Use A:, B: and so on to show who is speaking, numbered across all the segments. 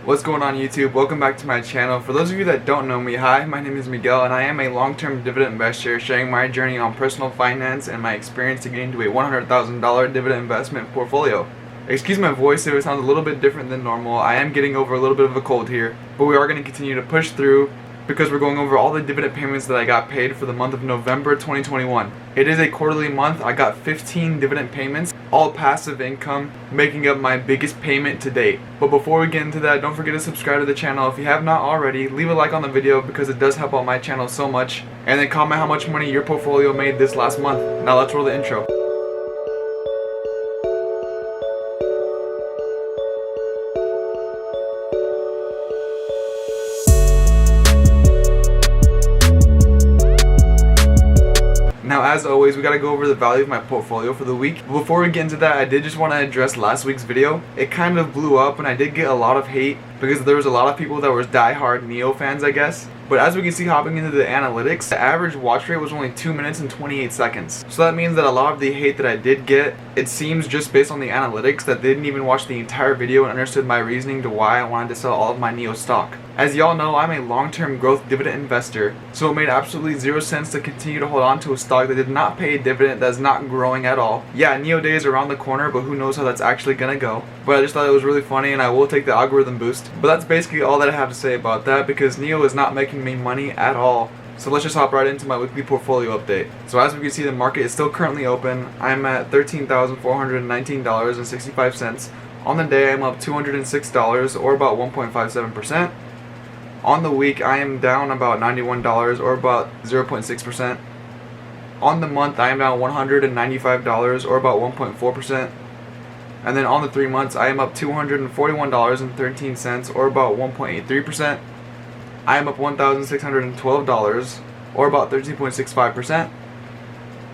A: What's going on YouTube? Welcome back to my channel. For those of you that don't know me, hi, my name is Miguel and I am a long-term dividend investor sharing my journey on personal finance and my experience to get into a $100,000 dividend investment portfolio. Excuse my voice if it sounds a little bit different than normal. I am getting over a little bit of a cold here, but we are going to continue to push through because we're going over all the dividend payments that I got paid for the month of November 2021. It is a quarterly month. I got 15 dividend payments, all passive income, making up my biggest payment to date. But before we get into that, don't forget to subscribe to the channel if you have not already. Leave a like on the video because it does help out my channel so much. And then comment how much money your portfolio made this last month. Now let's roll the intro. Now, as always, we gotta go over the value of my portfolio for the week. But before we get into that, I did just want to address last week's video. It kind of blew up and I did get a lot of hate because there was a lot of people that were die-hard Neo fans, I guess. But as we can see, hopping into the analytics, the average watch rate was only 2 minutes and 28 seconds. So that means that a lot of the hate that I did get, it seems just based on the analytics that they didn't even watch the entire video and understood my reasoning to why I wanted to sell all of my Neo stock. As y'all know, I'm a long-term growth dividend investor, so it made absolutely zero sense to continue to hold on to a stock that did not pay a dividend, that's not growing at all. Yeah, Neo Day is around the corner, but who knows how that's actually gonna go. But I just thought it was really funny and I will take the algorithm boost. But that's basically all that I have to say about that because Neo is not making me money at all. So let's just hop right into my weekly portfolio update. So as we can see, the market is still currently open. I'm at $13,419.65. On the day, I'm up $206 or about 1.57%. On the week, I am down about $91 or about 0.6%. On the month, I am down $195 or about 1.4%. And then on the 3 months, I am up $241.13 or about 1.83%. I am up $1,612 or about 13.65%.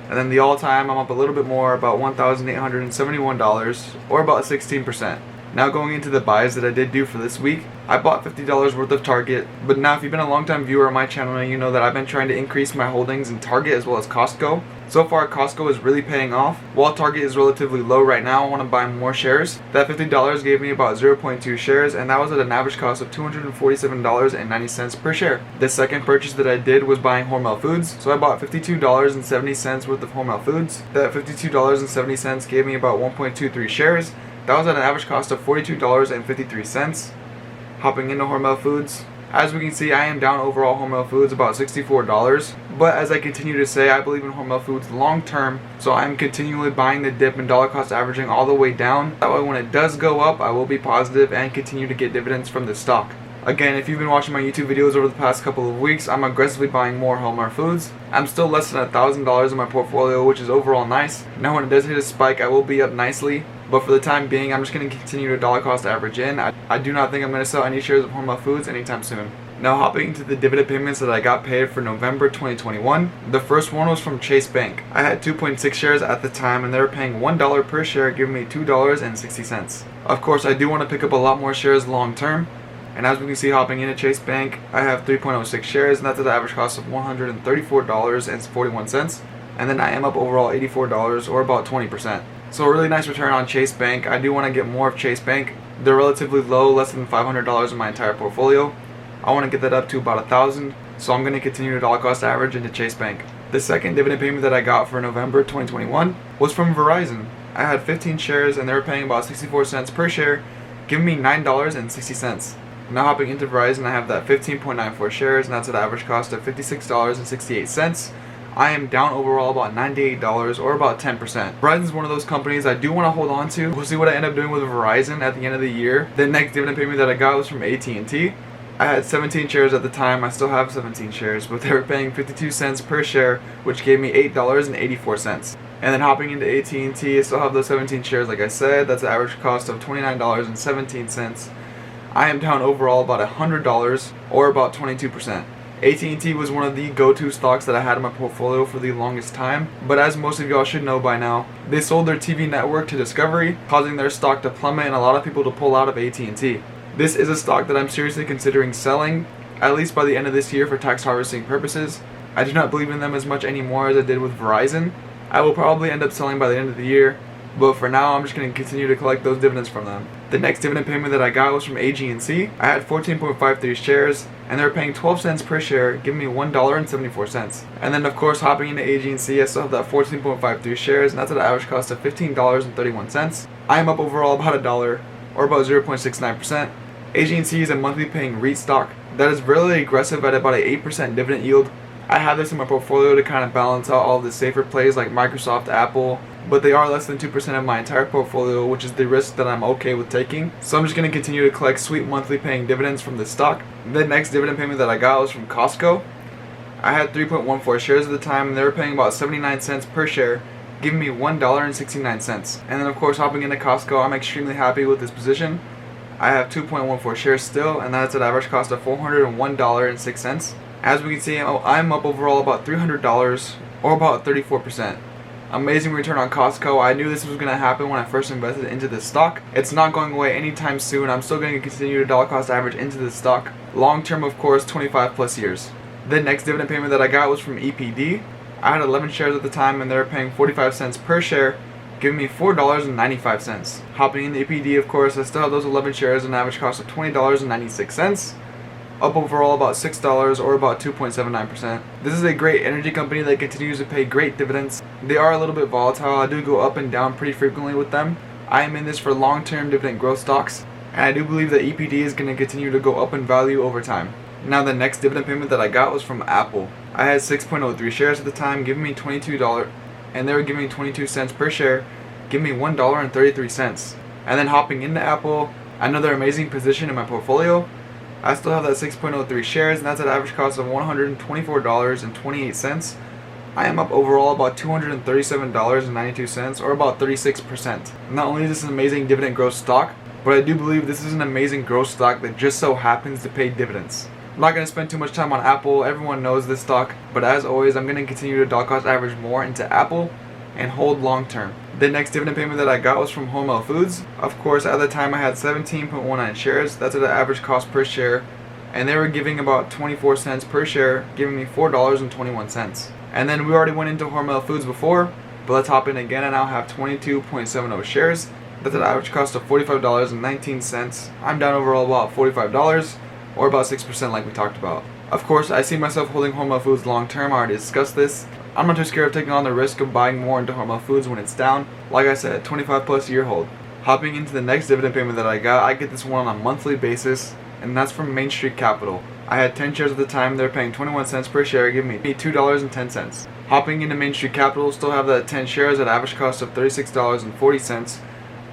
A: And then the all-time, I'm up a little bit more, about $1,871 or about 16%. Now going into the buys that I did do for this week, I bought $50 worth of Target, but now if you've been a long-time viewer on my channel, you know that I've been trying to increase my holdings in Target as well as Costco. So far, Costco is really paying off. While Target is relatively low right now, I want to buy more shares. That $50 gave me about 0.2 shares, and that was at an average cost of $247.90 per share. The second purchase that I did was buying Hormel Foods, so I bought $52.70 worth of Hormel Foods. That $52.70 gave me about 1.23 shares. That was at an average cost of $42.53. Hopping into Hormel Foods, as we can see, I am down overall Hormel Foods about $64. But as I continue to say, I believe in Hormel Foods long term, so I'm continually buying the dip and dollar cost averaging all the way down. That way when it does go up, I will be positive and continue to get dividends from the stock. Again, if you've been watching my YouTube videos over the past couple of weeks, I'm aggressively buying more Hormel Foods. I'm still less than $1,000 in my portfolio, which is overall nice. Now when it does hit a spike, I will be up nicely. But for the time being, I'm just going to continue to dollar cost average in. I do not think I'm going to sell any shares of Hormel Foods anytime soon. Now hopping into the dividend payments that I got paid for November 2021. The first one was from Chase Bank. I had 2.6 shares at the time and they were paying $1 per share, giving me $2.60. Of course, I do want to pick up a lot more shares long term. And as we can see, hopping into Chase Bank, I have 3.06 shares and that's at the average cost of $134.41. And then I am up overall $84 or about 20%. So a really nice return on Chase Bank. I do want to get more of Chase Bank. They're relatively low, less than $500 in my entire portfolio. I want to get that up to about $1,000, so I'm going to continue to dollar cost average into Chase Bank. The second dividend payment that I got for November 2021 was from Verizon. I had 15 shares and they were paying about 64 cents per share, giving me $9.60. Now hopping into Verizon, I have that 15.94 shares and that's at an average cost of $56.68. I am down overall about $98 or about 10%. Verizon is one of those companies I do want to hold on to. We'll see what I end up doing with Verizon at the end of the year. The next dividend payment that I got was from AT&T. I had 17 shares at the time. I still have 17 shares, but they were paying 52 cents per share, which gave me $8.84. And then hopping into AT&T, I still have those 17 shares like I said. That's an average cost of $29.17. I am down overall about $100 or about 22%. AT&T was one of the go-to stocks that I had in my portfolio for the longest time, but as most of y'all should know by now, they sold their TV network to Discovery, causing their stock to plummet and a lot of people to pull out of AT&T. This is a stock that I'm seriously considering selling, at least by the end of this year for tax harvesting purposes. I do not believe in them as much anymore as I did with Verizon. I will probably end up selling by the end of the year, But for now, I'm just going to continue to collect those dividends from them. The next dividend payment that I got was from AG&C. I had 14.53 shares, and they were paying 12 cents per share, giving me $1.74. And then of course, hopping into AG&C, I still have that 14.53 shares, and that's at an average cost of $15.31. I am up overall about $1, or about 0.69%. AG&C is a monthly paying REIT stock that is really aggressive at about an 8% dividend yield. I have this in my portfolio to kind of balance out all the safer plays like Microsoft, Apple, but they are less than 2% of my entire portfolio, which is the risk that I'm okay with taking. So I'm just going to continue to collect sweet monthly paying dividends from this stock. The next dividend payment that I got was from Costco. I had 3.14 shares at the time, and they were paying about 79 cents per share, giving me $1.69. And then of course, hopping into Costco, I'm extremely happy with this position. I have 2.14 shares still, and that's at an average cost of $401.06. As we can see, I'm up overall about $300, or about 34%. Amazing return on Costco. I knew this was going to happen when I first invested into this stock. It's not going away anytime soon. I'm still going to continue to dollar cost average into this stock. Long term, of course, 25 plus years. The next dividend payment that I got was from EPD. I had 11 shares at the time, and they were paying 45 cents per share, giving me $4.95. Hopping into EPD, of course, I still have those 11 shares at an average cost of $20.96. Up overall about $6, or about 2.79%. This is a great energy company that continues to pay great dividends. They are a little bit volatile. I do go up and down pretty frequently with them. I am in this for long-term dividend growth stocks, and I do believe that EPD is going to continue to go up in value over time. Now the next dividend payment that I got was from Apple. I had 6.03 shares at the time, giving me $22, and they were giving me 22 cents per share, giving me $1.33. And then hopping into Apple, another amazing position in my portfolio. I still have that 6.03 shares, and that's at an average cost of $124.28. I am up overall about $237.92, or about 36%. Not only is this an amazing dividend growth stock, but I do believe this is an amazing growth stock that just so happens to pay dividends. I'm not going to spend too much time on Apple. Everyone knows this stock, but as always, I'm going to continue to dollar cost average more into Apple and hold long term. The next dividend payment that I got was from Hormel Foods. Of course, at the time I had 17.19 shares. That's at an average cost per share, and they were giving about 24 cents per share, giving me $4.21. And then we already went into Hormel Foods before, but let's hop in again. I now have 22.70 shares. That's at an average cost of $45.19. I'm down overall about $45, or about 6% like we talked about. Of course, I see myself holding Hormel Foods long term. I already discussed this. I'm not too scared of taking on the risk of buying more into Hormel Foods when it's down. Like I said, 25 plus year hold. Hopping into the next dividend payment that I get this one on a monthly basis, and that's from Main Street Capital. I had 10 shares at the time. They're paying 21 cents per share, giving me $2.10. Hopping into Main Street Capital, still have that 10 shares at average cost of $36.40.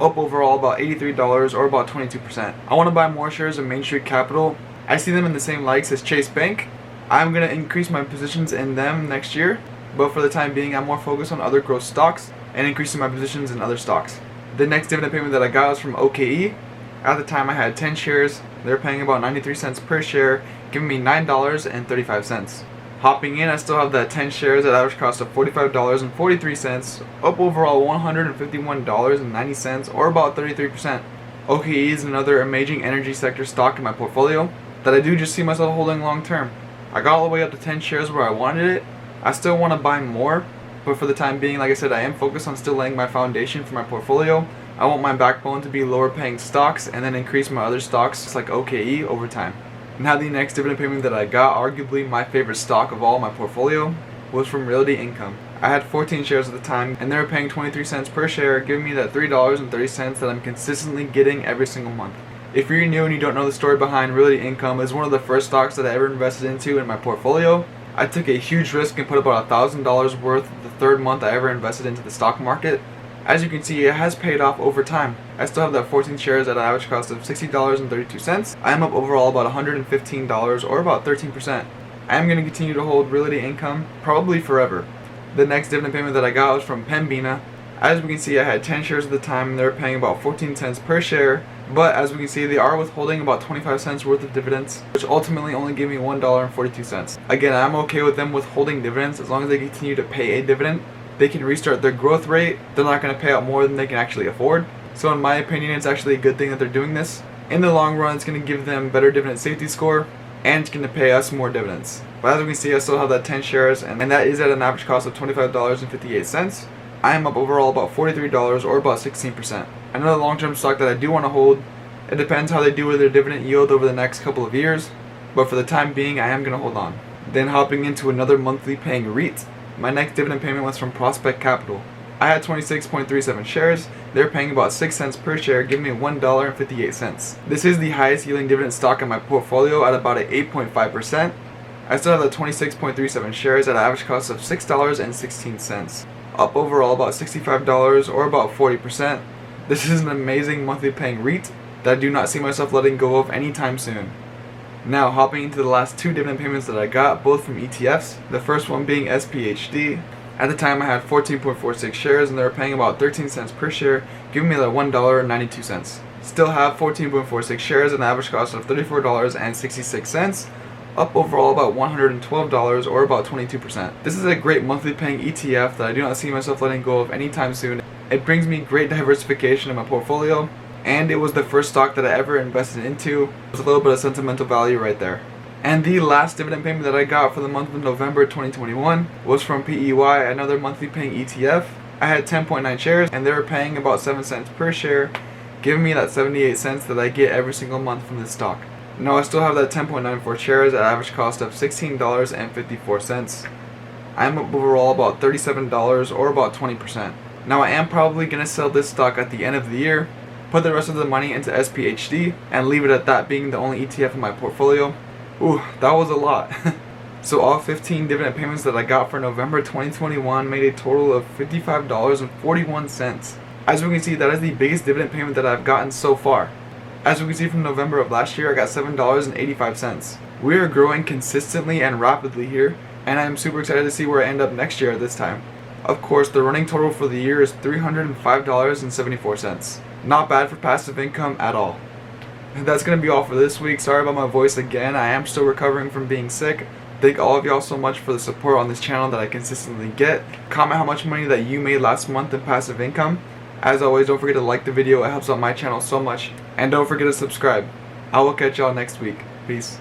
A: Up overall about $83, or about 22%. I want to buy more shares of Main Street Capital. I see them in the same likes as Chase Bank. I'm going to increase my positions in them next year, but for the time being, I'm more focused on other growth stocks and increasing my positions in other stocks. The next dividend payment that I got was from OKE. At the time, I had 10 shares. They're paying about 93 cents per share, giving me $9.35. Hopping in, I still have that 10 shares at average cost of $45.43, up overall $151.90, or about 33%. OKE is another amazing energy sector stock in my portfolio that I do just see myself holding long term. I got all the way up to 10 shares where I wanted it. I still want to buy more, but for the time being, like I said, I am focused on still laying my foundation for my portfolio. I want my backbone to be lower paying stocks and then increase my other stocks just like OKE over time. Now the next dividend payment that I got, arguably my favorite stock of all my portfolio, was from Realty Income. I had 14 shares at the time, and they were paying 23 cents per share, giving me that $3.30 that I'm consistently getting every single month. If you're new and you don't know the story behind Realty Income, it's one of the first stocks that I ever invested into in my portfolio. I took a huge risk and put about $1,000 worth the third month I ever invested into the stock market. As you can see, it has paid off over time. I still have that 14 shares at an average cost of $60.32. I am up overall about $115, or about 13%. I am going to continue to hold Realty Income probably forever. The next dividend payment that I got was from Pembina. As we can see, I had 10 shares at the time, and they were paying about 14 cents per share. But as we can see, they are withholding about 25 cents worth of dividends, which ultimately only gave me $1.42. Again, I'm okay with them withholding dividends as long as they continue to pay a dividend. They can restart their growth rate. They're not going to pay out more than they can actually afford. So in my opinion, it's actually a good thing that they're doing this. In the long run, it's going to give them better dividend safety score, and it's going to pay us more dividends. But as we can see, I still have that 10 shares, and that is at an average cost of $25.58. I am up overall about $43 or about 16%. Another long-term stock that I do want to hold. It depends how they do with their dividend yield over the next couple of years, but for the time being I am going to hold on. Then hopping into another monthly paying REIT, my next dividend payment was from Prospect Capital. I had 26.37 shares. They're paying about 6 cents per share, giving me $1.58. This is the highest yielding dividend stock in my portfolio at about 8.5%. I still have the 26.37 shares at an average cost of $6.16. Up overall about $65 or about 40%. This is an amazing monthly paying REIT that I do not see myself letting go of anytime soon. Now hopping into the last two dividend payments that I got, both from ETFs. The first one being SPHD. At the time I had 14.46 shares and they were paying about 13 cents per share, giving me the $1.92. Still have 14.46 shares at an average cost of $34.66. Up overall about $112 or about 22%. This is a great monthly paying ETF that I do not see myself letting go of anytime soon. It brings me great diversification in my portfolio, and it was the first stock that I ever invested into. There's a little bit of sentimental value right there. And the last dividend payment that I got for the month of November 2021 was from PEY, another monthly paying ETF. I had 10.9 shares and they were paying about 7 cents per share, giving me that 78 cents that I get every single month from this stock. Now I still have that 10.94 shares at an average cost of $16.54. I'm up overall about $37 or about 20%. Now I am probably going to sell this stock at the end of the year, put the rest of the money into SPHD, and leave it at that being the only ETF in my portfolio. Ooh, that was a lot. So all 15 dividend payments that I got for November 2021 made a total of $55.41. As we can see, that is the biggest dividend payment that I've gotten so far. As we can see from November of last year, I got $7.85. We are growing consistently and rapidly here, and I am super excited to see where I end up next year at this time. Of course, the running total for the year is $305.74. Not bad for passive income at all. And that's going to be all for this week. Sorry about my voice again. I am still recovering from being sick. Thank all of y'all so much for the support on this channel that I consistently get. Comment how much money that you made last month in passive income. As always, don't forget to like the video. It helps out my channel so much. And don't forget to subscribe. I will catch y'all next week. Peace.